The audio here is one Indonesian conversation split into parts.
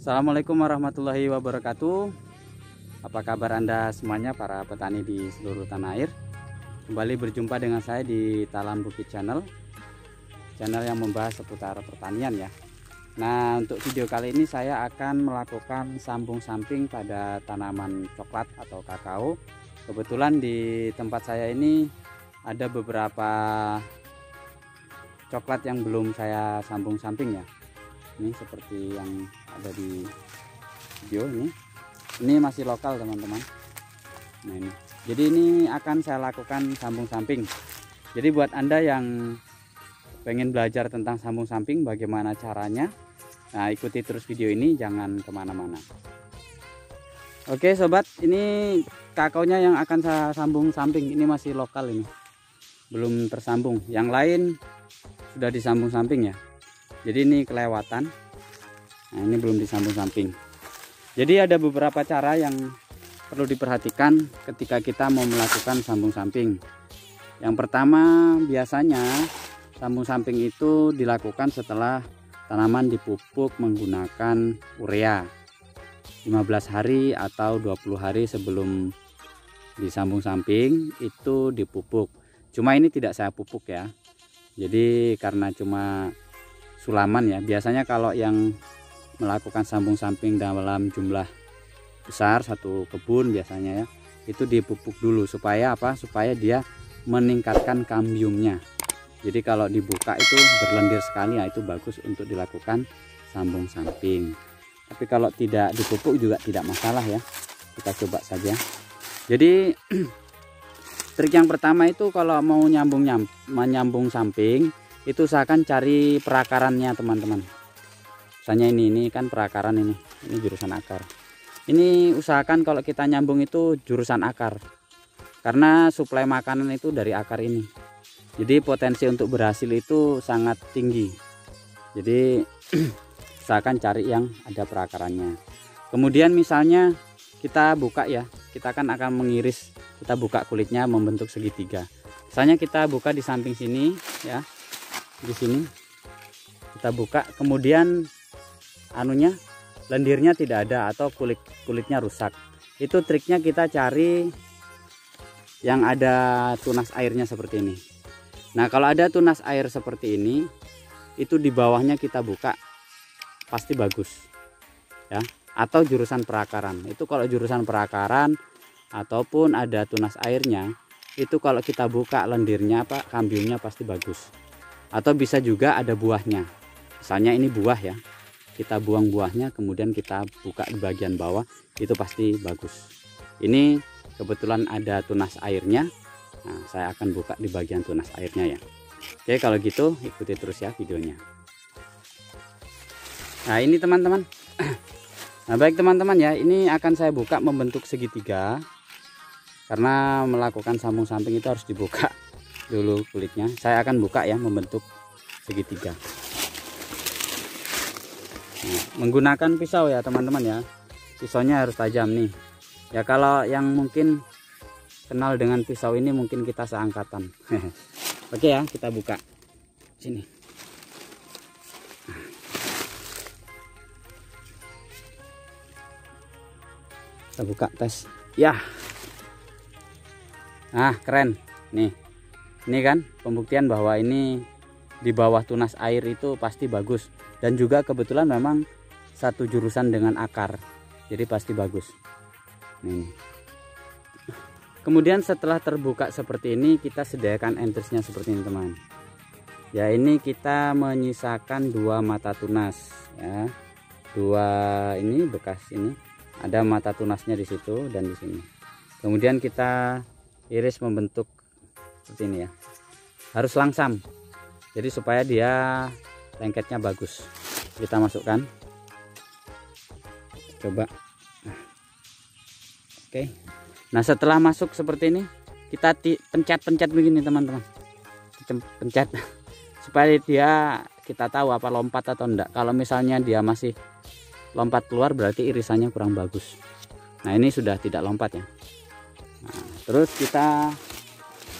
Assalamualaikum warahmatullahi wabarakatuh. Apa kabar Anda semuanya para petani di seluruh tanah air? Kembali berjumpa dengan saya di Talam Bukit Channel yang membahas seputar pertanian ya. Nah, untuk video kali ini saya akan melakukan sambung samping pada tanaman coklat atau kakao. Kebetulan di tempat saya ini ada beberapa coklat yang belum saya sambung samping ya. Ini seperti yang ada di video ini masih lokal teman-teman. Nah ini, jadi ini akan saya lakukan sambung samping. Jadi buat Anda yang pengen belajar tentang sambung samping bagaimana caranya, nah ikuti terus video ini, jangan kemana-mana. Oke sobat, ini kakaonya yang akan saya sambung samping ini masih lokal, ini belum tersambung. Yang lain sudah disambung samping ya. Jadi ini kelewatan. Nah ini belum disambung samping. Jadi ada beberapa cara yang perlu diperhatikan ketika kita mau melakukan sambung samping. Yang pertama, biasanya sambung samping itu dilakukan setelah tanaman dipupuk menggunakan urea 15 hari atau 20 hari sebelum disambung samping itu dipupuk. Cuma ini tidak saya pupuk ya. Jadi karena cuma sulaman ya. Biasanya kalau yang melakukan sambung samping dalam jumlah besar satu kebun biasanya ya, itu dipupuk dulu supaya apa? Supaya dia meningkatkan kambiumnya. Jadi kalau dibuka itu berlendir sekali ya, itu bagus untuk dilakukan sambung samping. Tapi kalau tidak dipupuk juga tidak masalah ya. Kita coba saja. Jadi trik yang pertama itu kalau mau menyambung samping itu usahakan cari perakarannya teman-teman. Misalnya ini kan perakaran, ini jurusan akar. Ini usahakan kalau kita nyambung itu jurusan akar, karena suplai makanan itu dari akar ini. Jadi potensi untuk berhasil itu sangat tinggi. Jadi usahakan cari yang ada perakarannya. Kemudian misalnya kita buka ya, kita kan akan mengiris, kita buka kulitnya membentuk segitiga. Misalnya kita buka di samping sini ya. Di sini kita buka, kemudian lendirnya tidak ada atau kulitnya rusak. Itu triknya kita cari yang ada tunas airnya seperti ini. Nah kalau ada tunas air seperti ini, itu di bawahnya kita buka pasti bagus ya. Atau jurusan perakaran, itu kalau jurusan perakaran ataupun ada tunas airnya, itu kalau kita buka lendirnya kambiumnya pasti bagus. Atau bisa juga ada buahnya, misalnya ini buah ya, kita buang buahnya kemudian kita buka di bagian bawah, itu pasti bagus. Ini kebetulan ada tunas airnya. Nah saya akan buka di bagian tunas airnya ya. Oke kalau gitu ikuti terus ya videonya. Nah ini teman-teman. Nah baik teman-teman ya, ini akan saya buka membentuk segitiga. Karena melakukan sambung samping itu harus dibuka dulu kulitnya. Saya akan buka ya membentuk segitiga. Nah, menggunakan pisau ya teman-teman ya. Pisaunya harus tajam nih. Ya kalau yang mungkin kenal dengan pisau ini mungkin kita seangkatan. Oke ya, kita buka sini. Kita buka tes. Ya. Nah, keren. Nih. Ini kan pembuktian bahwa ini di bawah tunas air itu pasti bagus, dan juga kebetulan memang satu jurusan dengan akar, jadi pasti bagus. Nih. Kemudian setelah terbuka seperti ini, kita sediakan entersnya seperti ini teman. Ya ini kita menyisakan 2 mata tunas ya. 2 ini bekas ini ada mata tunasnya di situ dan di sini. Kemudian kita iris membentuk seperti ini ya, harus langsam jadi supaya dia lengketnya bagus. Kita masukkan, coba. Oke, nah setelah masuk seperti ini kita pencet-pencet begini teman-teman, pencet supaya kita tahu apa lompat atau enggak. Kalau misalnya dia masih lompat keluar berarti irisannya kurang bagus. Nah ini sudah tidak lompat ya. Nah, terus kita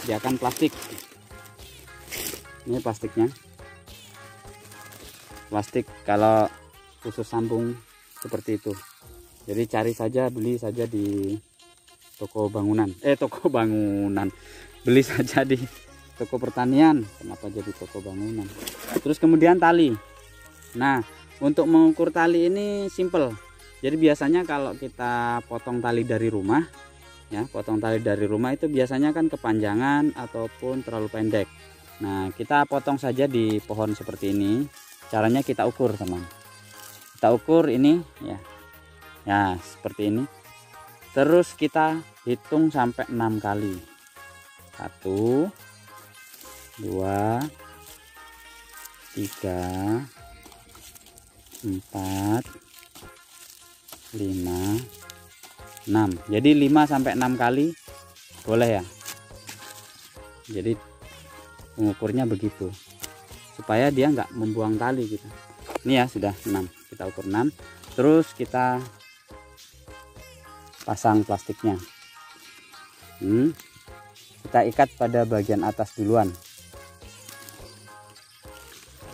sediakan plastik. Ini plastiknya. Plastik kalau khusus sambung seperti itu. Jadi cari saja, beli saja di toko bangunan, beli saja di toko pertanian. Kenapa jadi toko bangunan? Terus kemudian tali. Nah, untuk mengukur tali ini simple. Jadi biasanya kalau kita potong tali dari rumah, ya, potong tali dari rumah itu biasanya kan kepanjangan ataupun terlalu pendek. Nah, kita potong saja di pohon seperti ini. Caranya kita ukur, teman. Kita ukur ini, ya. Ya, seperti ini. Terus kita hitung sampai 6 kali. 1, 2, 3, 4, 5, 6. Jadi 5 sampai 6 kali boleh ya. Jadi mengukurnya begitu supaya dia nggak membuang tali gitu. Ini ya sudah 6. Kita ukur 6. Terus kita pasang plastiknya. Kita ikat pada bagian atas duluan.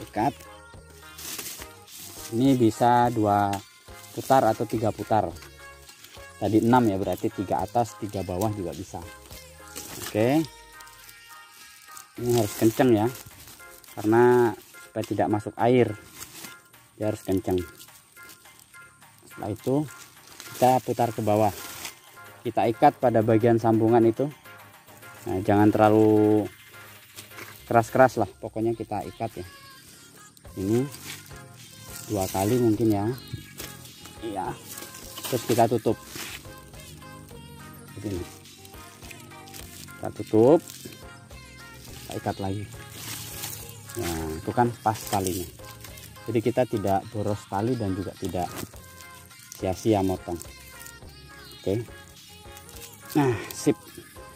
Ikat. Ini bisa 2 putar atau 3 putar. Tadi 6 ya, berarti 3 atas 3 bawah juga bisa. Oke. Ini harus kenceng ya, karena supaya tidak masuk air dia harus kenceng. Setelah itu kita putar ke bawah, kita ikat pada bagian sambungan itu. Nah, jangan terlalu keras-keras lah, pokoknya kita ikat ya. Ini 2 kali mungkin ya. Iya. Terus kita tutup. Begini. Kita tutup. Kita ikat lagi. Nah, itu kan pas talinya. Jadi kita tidak boros tali dan juga tidak sia-sia motong. Oke. Nah, sip.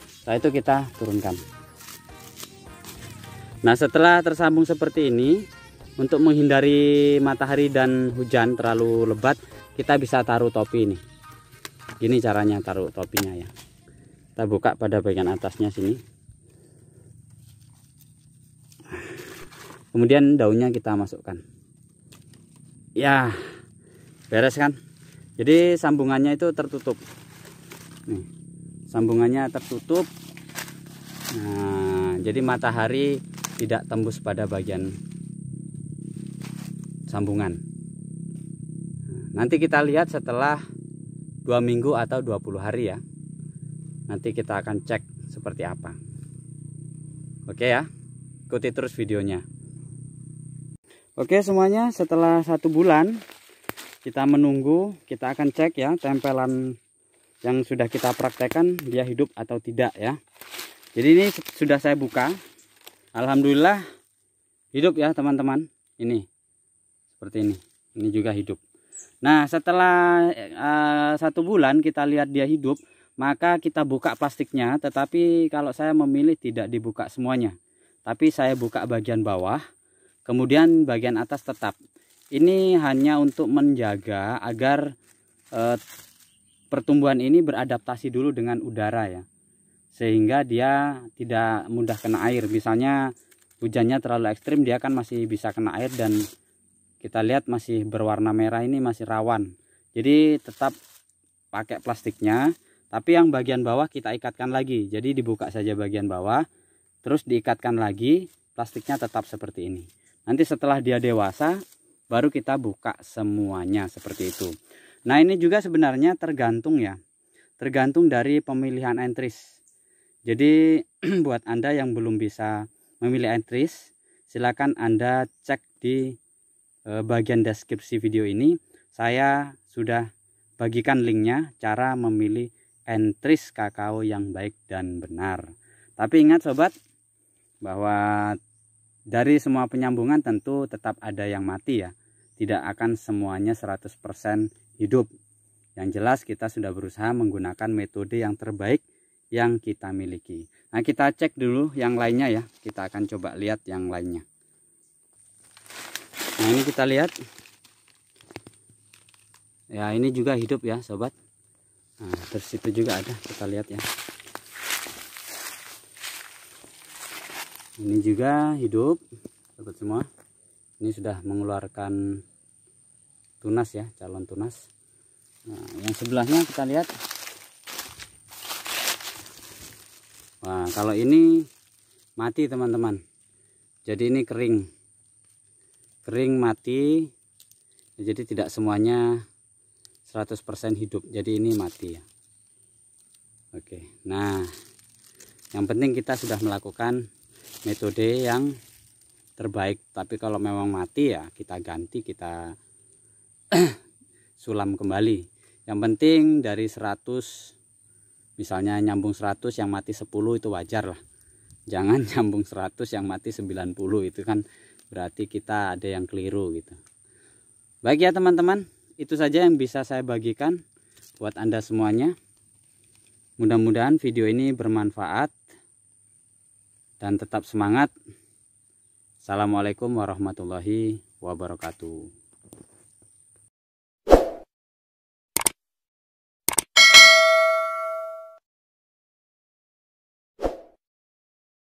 Setelah itu kita turunkan. Nah, setelah tersambung seperti ini, untuk menghindari matahari dan hujan terlalu lebat, kita bisa taruh topi ini. Gini caranya taruh topinya ya. Kita buka pada bagian atasnya sini. Kemudian daunnya kita masukkan. Ya, beres kan? Jadi sambungannya itu tertutup. Nih, sambungannya tertutup. Nah, jadi matahari tidak tembus pada bagian sambungan. Nanti kita lihat setelah 2 minggu atau 20 hari ya. Nanti kita akan cek seperti apa. Oke ya, ikuti terus videonya. Oke semuanya, setelah 1 bulan kita menunggu, kita akan cek ya tempelan yang sudah kita praktekkan dia hidup atau tidak ya. Jadi ini sudah saya buka. Alhamdulillah hidup ya teman-teman. Ini seperti ini. Ini juga hidup. Nah, setelah 1 bulan kita lihat dia hidup, maka kita buka plastiknya. Tetapi kalau saya memilih tidak dibuka semuanya, tapi saya buka bagian bawah, kemudian bagian atas tetap. Ini hanya untuk menjaga agar pertumbuhan ini beradaptasi dulu dengan udara ya, sehingga dia tidak mudah kena air. Misalnya hujannya terlalu ekstrim, dia kan masih bisa kena air, dan kita lihat masih berwarna merah ini masih rawan. Jadi tetap pakai plastiknya, tapi yang bagian bawah kita ikatkan lagi. Jadi dibuka saja bagian bawah, terus diikatkan lagi, plastiknya tetap seperti ini. Nanti setelah dia dewasa baru kita buka semuanya seperti itu. Nah, ini juga sebenarnya tergantung ya, tergantung dari pemilihan entris. Jadi buat Anda yang belum bisa memilih entris, silakan Anda cek di bagian deskripsi video ini. Saya sudah bagikan linknya cara memilih entris kakao yang baik dan benar. Tapi ingat sobat, bahwa dari semua penyambungan tentu tetap ada yang mati ya. Tidak akan semuanya 100% hidup. Yang jelas kita sudah berusaha menggunakan metode yang terbaik yang kita miliki. Nah, kita cek dulu yang lainnya ya. Kita akan coba lihat yang lainnya. Nah, ini kita lihat. Ya, ini juga hidup ya sobat. Nah, terus itu juga ada, kita lihat ya. Ini juga hidup sobat semua. Ini sudah mengeluarkan tunas ya, calon tunas. Nah, yang sebelahnya kita lihat. Wah, kalau ini mati teman-teman. Jadi ini kering mati. Jadi tidak semuanya 100% hidup. Jadi ini mati ya. Oke. Nah, yang penting kita sudah melakukan metode yang terbaik. Tapi kalau memang mati ya kita ganti, kita sulam kembali. Yang penting dari 100, misalnya nyambung 100 yang mati 10 itu wajar lah. Jangan nyambung 100 yang mati 90, itu kan berarti kita ada yang keliru gitu. Baik ya teman-teman, itu saja yang bisa saya bagikan buat Anda semuanya. Mudah-mudahan video ini bermanfaat dan tetap semangat. Assalamualaikum warahmatullahi wabarakatuh.